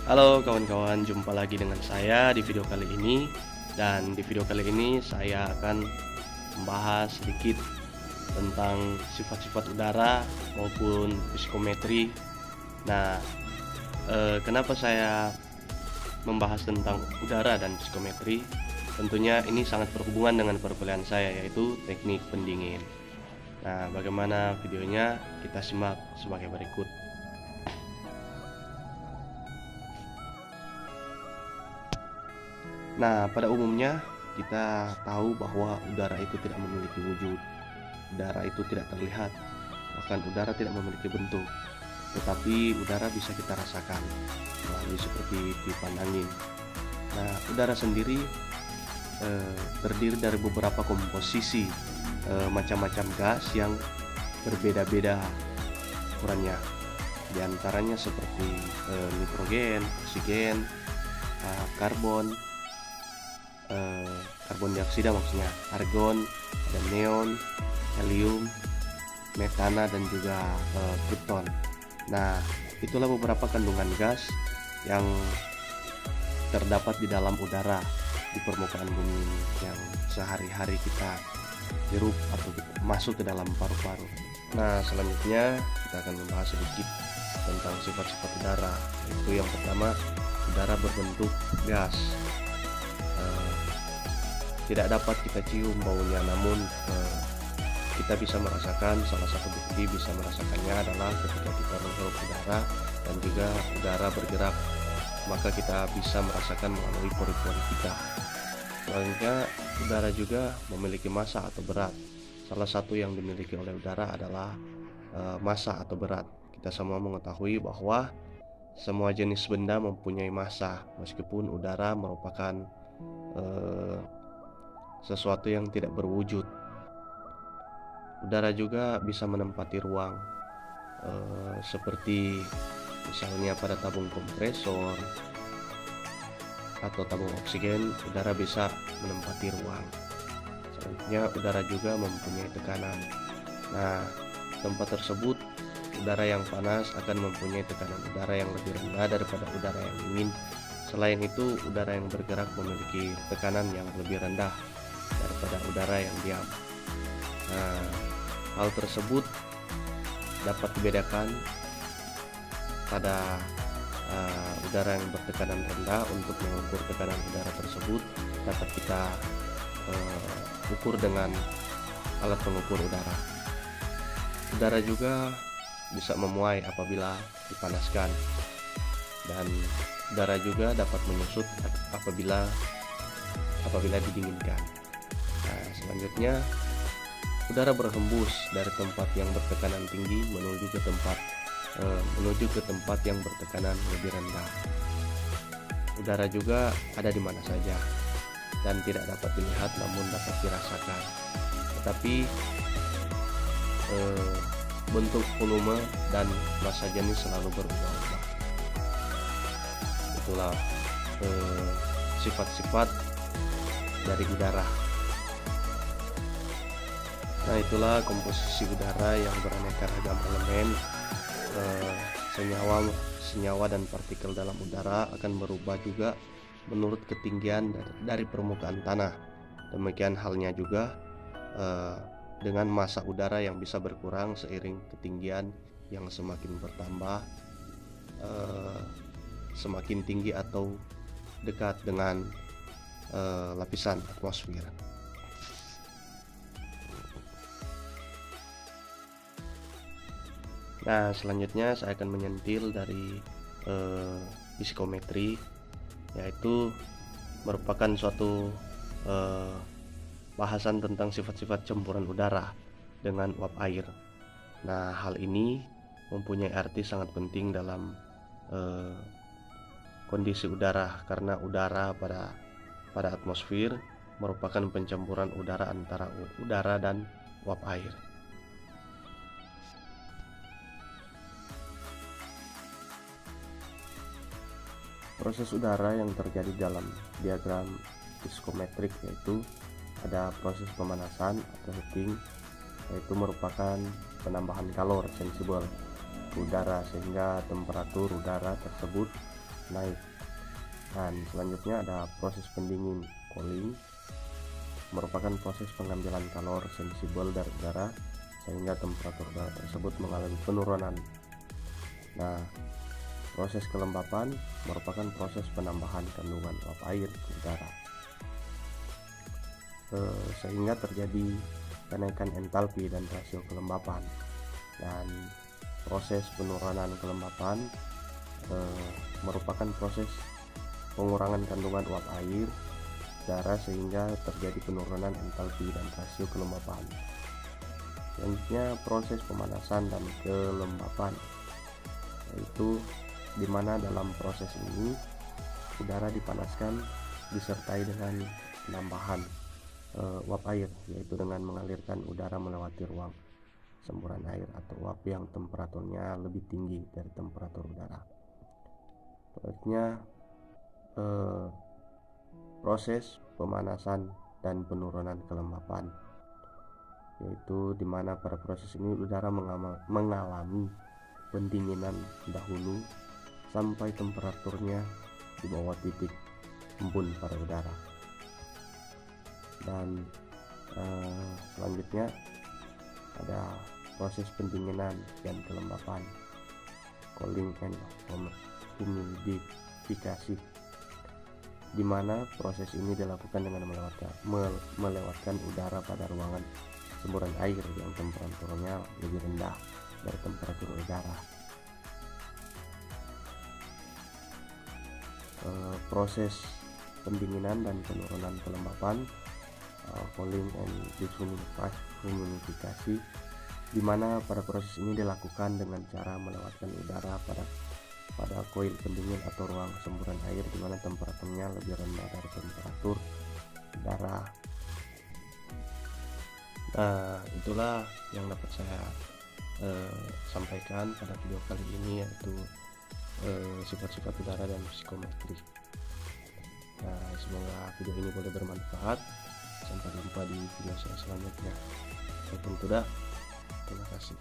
Halo kawan-kawan, jumpa lagi dengan saya di video kali ini. Dan di video kali ini saya akan membahas sedikit tentang sifat-sifat udara maupun psikometri. Nah, kenapa saya membahas tentang udara dan psikometri? Tentunya ini sangat berhubungan dengan perkuliahan saya, yaitu teknik pendingin. Nah, bagaimana videonya? Kita simak sebagai berikut. Nah, pada umumnya kita tahu bahwa udara itu tidak memiliki wujud. Udara itu tidak terlihat, bahkan udara tidak memiliki bentuk. Tetapi udara bisa kita rasakan melalui seperti tiupan angin. Nah, udara sendiri terdiri dari beberapa komposisi macam-macam gas yang berbeda-beda ukurannya. Di antaranya seperti nitrogen, oksigen, karbon, karbon dioksida maksudnya, argon, ada neon, helium, metana, dan juga krypton. Nah, itulah beberapa kandungan gas yang terdapat di dalam udara di permukaan bumi yang sehari-hari kita hirup atau masuk ke dalam paru-paru. Nah, selanjutnya kita akan membahas sedikit tentang sifat-sifat udara. Itu yang pertama, udara berbentuk gas. Tidak dapat kita cium baunya, namun kita bisa merasakan. Salah satu bukti bisa merasakannya adalah ketika kita menghirup udara dan juga udara bergerak, maka kita bisa merasakan melalui pori-pori kita. Selanjutnya, udara juga memiliki massa atau berat. Salah satu yang dimiliki oleh udara adalah massa atau berat. Kita semua mengetahui bahwa semua jenis benda mempunyai massa, meskipun udara merupakan sesuatu yang tidak berwujud. Udara juga bisa menempati ruang, seperti misalnya pada tabung kompresor atau tabung oksigen, udara bisa menempati ruang. Selanjutnya, udara juga mempunyai tekanan. Nah, tempat tersebut, udara yang panas akan mempunyai tekanan udara yang lebih rendah daripada udara yang dingin. Selain itu, udara yang bergerak memiliki tekanan yang lebih rendah daripada udara yang diam. Nah, hal tersebut dapat dibedakan pada udara yang bertekanan rendah. Untuk mengukur tekanan udara tersebut dapat kita ukur dengan alat pengukur udara. Udara juga bisa memuai apabila dipanaskan, dan udara juga dapat menyusut apabila didinginkan. Nah, selanjutnya, udara berhembus dari tempat yang bertekanan tinggi menuju ke tempat yang bertekanan lebih rendah. Udara juga ada di mana saja dan tidak dapat dilihat, namun dapat dirasakan. Tetapi bentuk, volume, dan massa jenis selalu berubah-ubah. Itulah sifat-sifat dari udara. Nah, itulah komposisi udara yang beraneka ragam elemen. Senyawa dan partikel dalam udara akan berubah juga menurut ketinggian dari permukaan tanah. Demikian halnya juga dengan massa udara yang bisa berkurang seiring ketinggian yang semakin bertambah, semakin tinggi atau dekat dengan lapisan atmosfer. Nah, selanjutnya saya akan menyentil dari psikometri, yaitu merupakan suatu bahasan tentang sifat-sifat campuran udara dengan uap air. Nah, hal ini mempunyai arti sangat penting dalam kondisi udara, karena udara pada atmosfer merupakan pencampuran udara antara udara dan uap air. Proses udara yang terjadi dalam diagram psikometrik yaitu ada proses pemanasan atau heating, yaitu merupakan penambahan kalor sensibel ke udara sehingga temperatur udara tersebut naik. Dan selanjutnya ada proses pendingin cooling, merupakan proses pengambilan kalor sensibel dari udara sehingga temperatur udara tersebut mengalami penurunan. Nah, proses kelembapan merupakan proses penambahan kandungan uap air ke udara sehingga terjadi kenaikan entalpi dan rasio kelembapan. Dan proses penurunan kelembapan merupakan proses pengurangan kandungan uap air udara sehingga terjadi penurunan entalpi dan rasio kelembapan. Selanjutnya proses pemanasan dan kelembapan, yaitu dimana dalam proses ini udara dipanaskan disertai dengan penambahan uap air, yaitu dengan mengalirkan udara melewati ruang semburan air atau uap yang temperaturnya lebih tinggi dari temperatur udara. Selanjutnya proses pemanasan dan penurunan kelembapan, yaitu dimana pada proses ini udara mengalami pendinginan dahulu sampai temperaturnya di bawah titik embun pada udara. Dan selanjutnya ada proses pendinginan dan kelembapan, cooling and humidifikasi, di mana proses ini dilakukan dengan melewatkan udara pada ruangan semburan air yang temperaturnya lebih rendah dari temperatur udara. Proses pendinginan dan penurunan kelembapan, cooling and humidifikasi, di mana pada proses ini dilakukan dengan cara melewatkan udara pada koil pendingin atau ruang semburan air di mana temperaturnya lebih rendah dari temperatur udara. Nah, itulah yang dapat saya sampaikan pada video kali ini, yaitu sifat-sifat udara dan psikometri. Nah, semoga video ini boleh bermanfaat. Sampai jumpa di video saya selanjutnya. Walaupun tidak, terima kasih.